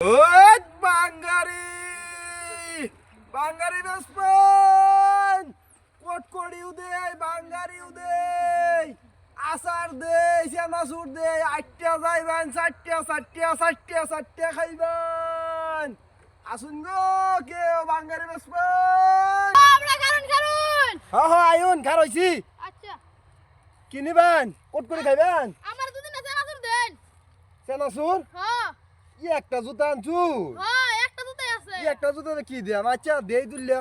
ওই বাঙ্গারি বাঙ্গারি বেসপন কোটকড়ি উদে বাঙ্গারি উদে আসার দে সেনাসুর দে আটটা যাইবেন চারটা চারটা চারটা চারটা খাইবেন আসুন গো কেউ বাঙ্গারি বেসপন আমরা কারণ হ্যাঁ হ্যাঁ আইন খার হইছি আচ্ছা কিনিবেন কোটকড়ি খাইবেন আমার দুদিন আছে নাসুর দেন সেনাসুর হ্যাঁ একটা জুতা আনছু হ্যাঁ একটা দুটাই আছে একটা জুতা কি দিয়াম আচ্ছা দেই দুলিয়া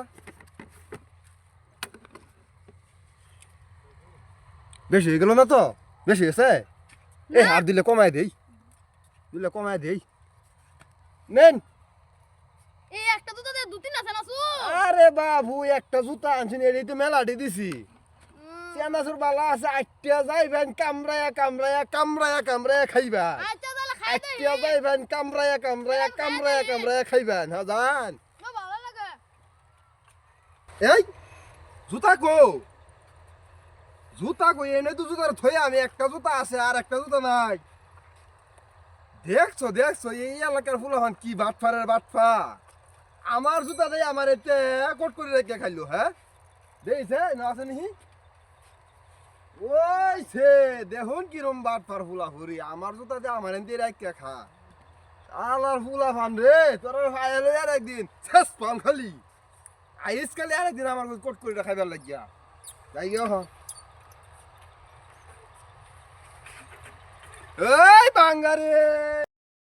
বেশি হয়ে গেল না তো বেশি হয়েছে এই হাত দিলে কমায় দেই নেন এই একটা দুটো দে দুদিন আছে নাসুর আরে বাবু একটা জুতা আনছেন এই তো মেলাটি দিছি চেনাচুর বালা আছে আটটা যাইবেন কামড়ায়া কামড়ায়া কামড়ায়া কামড়ায়া খাইবা আচ্ছা তাহলে খাই দে আটটা যাইবেন কামড়ায়া কামড়ায়া কামড়ায়া কামড়ায়া খাইবেন হ্যাঁ যান ভালো লাগে এই জুতা কো এনে তো জুতার থই আমি একটা জুতা আছে আর একটা জুতা নাই দেখছো এই এলাকার ফুলাহান কি বাটফা আমার জুতা দেই আমার এতে কোট করে রেখে খাইলো হ্যাঁ দেইছে না আছে নাহি ওই সে দেখুন কিরম বাটফার ফুলাফুরি আমার জুতা দে আমার এতে রেখে খা আলার ফুলাফান রে তোর আইলো আর একদিন শেষ পান খালি আইস কালে আর একদিন আমার কোট করে খাইবার লাগিয়া যাই গিয়া হ এই বাঙ্গারে